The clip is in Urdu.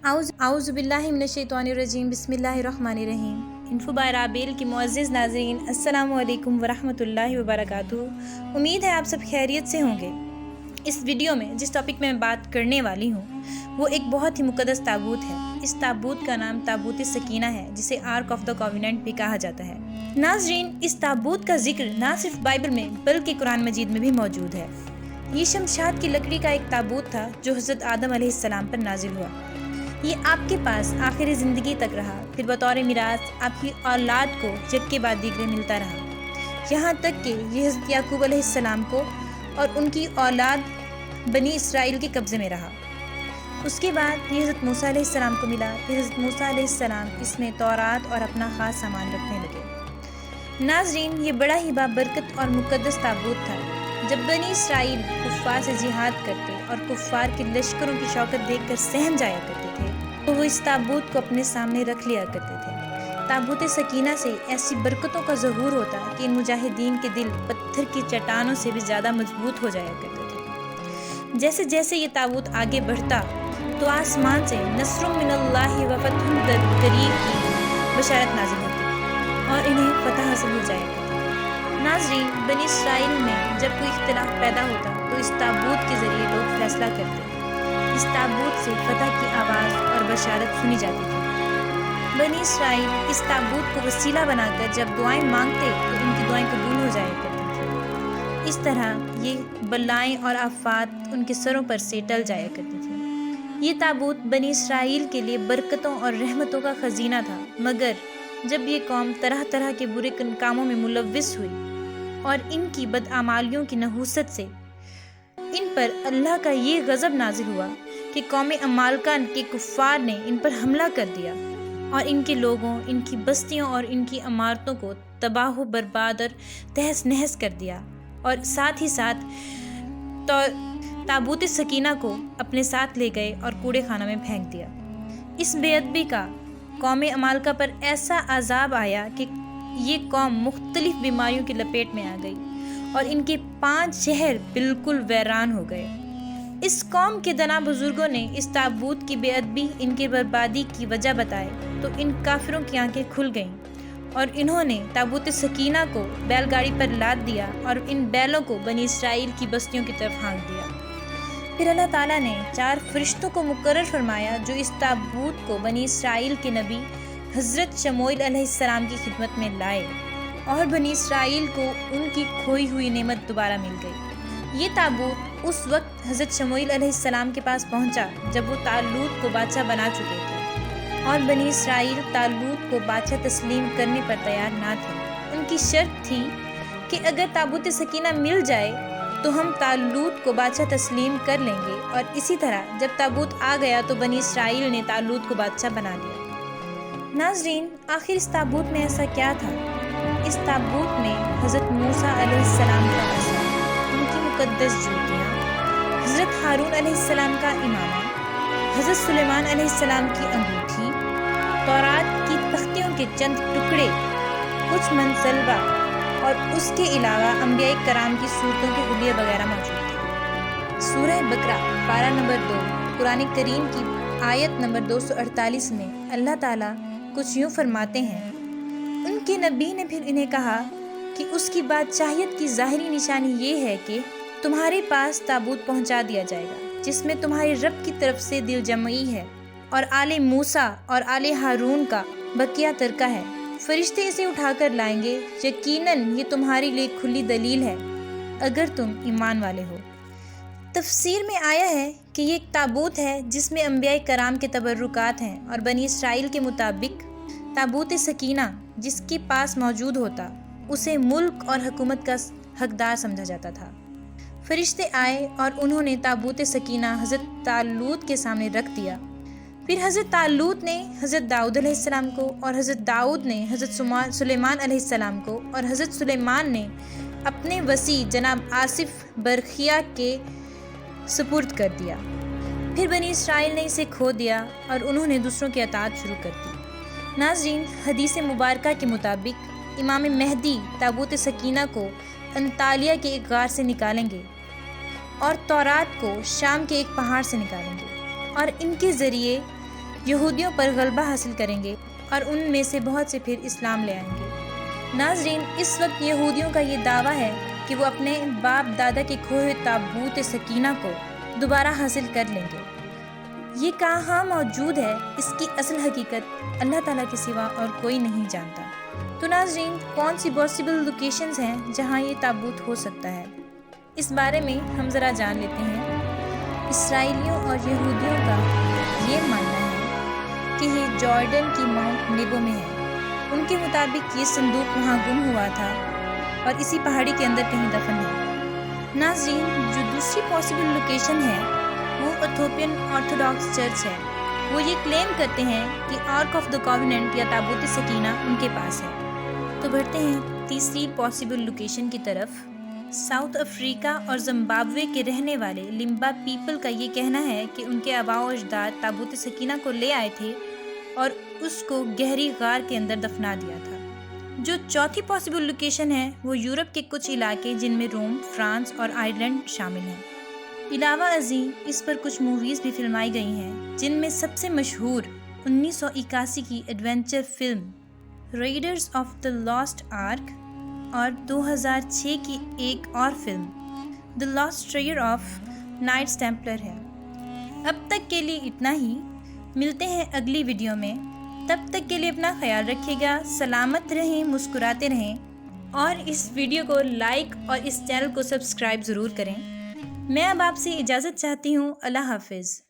اعوذ باللہ من الشیطان الرجیم، بسم اللہ الرحمن الرحیم۔ انفو بائی رابیل کی معزز ناظرین، السلام علیکم ورحمۃ اللہ وبرکاتہ۔ امید ہے آپ سب خیریت سے ہوں گے۔ اس ویڈیو میں جس ٹاپک میں بات کرنے والی ہوں وہ ایک بہت ہی مقدس تابوت ہے۔ اس تابوت کا نام تابوت سکینہ ہے، جسے آرک آف دا کووننٹ بھی کہا جاتا ہے۔ ناظرین، اس تابوت کا ذکر نہ صرف بائبل میں بلکہ قرآن مجید میں بھی موجود ہے۔ یہ شمشاد کی لکڑی کا ایک تابوت تھا جو حضرت آدم علیہ السلام پر نازل ہوا۔ یہ آپ کے پاس آخر زندگی تک رہا، پھر بطور میراث آپ کی اولاد کو یک کے بعد دیگرے ملتا رہا، یہاں تک کہ یہ حضرت یعقوب علیہ السلام کو اور ان کی اولاد بنی اسرائیل کے قبضے میں رہا۔ اس کے بعد یہ حضرت موسیٰ علیہ السلام کو ملا، پھر حضرت موسیٰ علیہ السلام اس میں تورات اور اپنا خاص سامان رکھنے لگے۔ ناظرین، یہ بڑا ہی بابرکت اور مقدس تابوت تھا۔ جب بنی اسرائیل کفار سے جہاد کرتے اور کفار کے لشکروں کی شوکت دیکھ کر سہم جایا کرتے تھے تو وہ اس تابوت کو اپنے سامنے رکھ لیا کرتے تھے۔ تابوت سکینہ سے ایسی برکتوں کا ظہور ہوتا کہ ان مجاہدین کے دل پتھر کی چٹانوں سے بھی زیادہ مضبوط ہو جایا کرتے تھے۔ جیسے جیسے یہ تابوت آگے بڑھتا تو آسمان سے نصر من اللہ و فتح قریب کی بشارت نازل ہوتی اور انہیں فتح حاصل ہو جایا کرتی۔ ناظرین، بنی اسرائیل میں جب کوئی اختلاف پیدا ہوتا تو اس تابوت کے ذریعے لوگ فیصلہ کرتے۔ اس تابوت سے فتح کی آواز اور بشارت سنی جاتی تھی۔ بنی اسرائیل اس تابوت کو وسیلہ بنا کر جب دعائیں مانگتے تو ان کی دعائیں قبول ہو جایا کرتی تھیں۔ اس طرح یہ بلائیں اور آفات ان کے سروں پر سے ٹل جایا کرتی تھی۔ یہ تابوت بنی اسرائیل کے لیے برکتوں اور رحمتوں کا خزینہ تھا، مگر جب یہ قوم طرح طرح کے برے کاموں میں ملوث ہوئی اور ان کی بدعمالیوں کی نحوست سے ان پر اللہ کا یہ غضب نازل ہوا کہ قوم عمالقہ کے کفار نے ان پر حملہ کر دیا اور ان کے لوگوں، ان کی بستیوں اور ان کی عمارتوں کو تباہ و برباد اور تہس نہس کر دیا، اور ساتھ ہی ساتھ تابوت سکینہ کو اپنے ساتھ لے گئے اور کوڑے خانہ میں پھینک دیا۔ اس بے ادبی کا قوم عمالقہ پر ایسا عذاب آیا کہ یہ قوم مختلف بیماریوں کی لپیٹ میں آ گئی اور ان کے 5 شہر بالکل ویران ہو گئے۔ اس قوم کے دنا بزرگوں نے اس تابوت کی بے ادبی ان کی بربادی کی وجہ بتائے تو ان کافروں کی آنکھیں کھل گئیں اور انہوں نے تابوت سکینہ کو بیل گاڑی پر لاد دیا اور ان بیلوں کو بنی اسرائیل کی بستیوں کی طرف ہانک دیا۔ پھر اللہ تعالیٰ نے 4 فرشتوں کو مقرر فرمایا جو اس تابوت کو بنی اسرائیل کے نبی حضرت شموئیل علیہ السلام کی خدمت میں لائے اور بنی اسرائیل کو ان کی کھوئی ہوئی نعمت دوبارہ مل گئی۔ یہ تابوت اس وقت حضرت شموئیل علیہ السلام کے پاس پہنچا جب وہ طالوت کو بادشاہ بنا چکے تھے اور بنی اسرائیل طالوت کو بادشاہ تسلیم کرنے پر تیار نہ تھے۔ ان کی شرط تھی کہ اگر تابوت سکینہ مل جائے تو ہم طالوت کو بادشاہ تسلیم کر لیں گے، اور اسی طرح جب تابوت آ گیا تو بنی اسرائیل نے طالوت کو بادشاہ بنا لیا۔ ناظرین، آخر اس تابوت میں ایسا کیا تھا؟ اس تابوت میں حضرت موسیٰ علیہ السلام کا عصا، ان کی مقدس جوتیاں، حضرت ہارون علیہ السلام کا امامہ، حضرت سلیمان علیہ السلام کی انگوٹھی، تورات کی تختیوں کے چند ٹکڑے، کچھ منصلبہ اور اس کے علاوہ انبیاء کرام کی صورتوں کے حلیے وغیرہ موجود تھے۔ سورہ بقرہ پارہ نمبر 2 قرآن کریم کی آیت نمبر 248 میں اللہ تعالیٰ کچھ یوں فرماتے ہیں: ان کے نبی نے پھر انہیں کہا کہ اس کی بادشاہیت کی ظاہری نشانی یہ ہے کہ تمہارے پاس تابوت پہنچا دیا جائے گا جس میں تمہارے رب کی طرف سے دل جمعی ہے اور آل موسیٰ اور آل ہارون کا بقیہ ترکہ ہے۔ فرشتے اسے اٹھا کر لائیں گے، یقیناً یہ تمہارے لیے کھلی دلیل ہے اگر تم ایمان والے ہو۔ تفسیر میں آیا ہے کہ یہ ایک تابوت ہے جس میں انبیاء کرام کے تبرکات ہیں، اور بنی اسرائیل کے مطابق تابوت سکینہ جس کے پاس موجود ہوتا اسے ملک اور حکومت کا حقدار سمجھا جاتا تھا۔ فرشتے آئے اور انہوں نے تابوت سکینہ حضرت طالوت کے سامنے رکھ دیا۔ پھر حضرت طالوت نے حضرت داؤد علیہ السلام کو، اور حضرت داؤد نے حضرت سلیمان علیہ السلام کو، اور حضرت سلیمان نے اپنے وصی جناب آصف برخیا کے سپرد کر دیا۔ پھر بنی اسرائیل نے اسے کھو دیا اور انہوں نے دوسروں کی اطاعت شروع کر دی۔ ناظرین، حدیث مبارکہ کے مطابق امام مہدی تابوت سکینہ کو انطالیہ کے ایک غار سے نکالیں گے اور تورات کو شام کے ایک پہاڑ سے نکالیں گے، اور ان کے ذریعے یہودیوں پر غلبہ حاصل کریں گے اور ان میں سے بہت سے پھر اسلام لے آئیں گے۔ ناظرین، اس وقت یہودیوں کا یہ دعویٰ ہے کہ وہ اپنے باپ دادا کے کھوئے تابوت سکینہ کو دوبارہ حاصل کر لیں گے۔ یہ کہاں موجود ہے، اس کی اصل حقیقت اللہ تعالیٰ کے سوا اور کوئی نہیں جانتا۔ تو ناظرین، کون سی پاسبل لوکیشنز ہیں جہاں یہ تابوت ہو سکتا ہے، اس بارے میں ہم ذرا جان لیتے ہیں۔ اسرائیلیوں اور یہودیوں کا یہ ماننا ہے کہ یہ جارڈن کی ماؤنٹ نیبو میں ہے۔ ان کے مطابق یہ صندوق وہاں گم ہوا تھا اور اسی پہاڑی کے اندر کہیں دفن ہے۔ ناظرین، جو دوسری پاسبل لوکیشن ہے وہ ایتھوپین آرتھوڈاکس چرچ ہے۔ وہ یہ کلیم کرتے ہیں کہ آرک آف دا کووننٹ یا تابوت سکینہ ان کے پاس ہے۔ تو بڑھتے ہیں تیسری پاسبل لوکیشن کی طرف۔ ساؤتھ افریقہ اور زمبابوے کے رہنے والے لمبا پیپل کا یہ کہنا ہے کہ ان کے آباء و اجداد تابوت سکینہ کو لے آئے تھے اور اس کو گہری غار کے اندر دفنا دیا تھا۔ جو چوتھی پاسبل لوکیشن ہے وہ یورپ کے کچھ علاقے جن میں روم، فرانس اور آئرلینڈ شامل ہیں۔ علاوہ ازیں اس پر کچھ موویز بھی فلمائی گئی ہیں، جن میں سب سے مشہور 1981 کی adventure film Raiders of the Lost Ark اور 2006 کی ایک اور فلم دا لاسٹ ٹریئر آف نائٹس ٹیمپلر ہے۔ اب تک کے لیے اتنا ہی، ملتے ہیں اگلی ویڈیو میں۔ تب تک کے لیے اپنا خیال رکھیے گا، سلامت رہیں، مسکراتے رہیں اور اس ویڈیو کو لائک اور اس چینل کو سبسکرائب ضرور کریں۔ میں اب آپ سے اجازت چاہتی ہوں۔ اللہ حافظ۔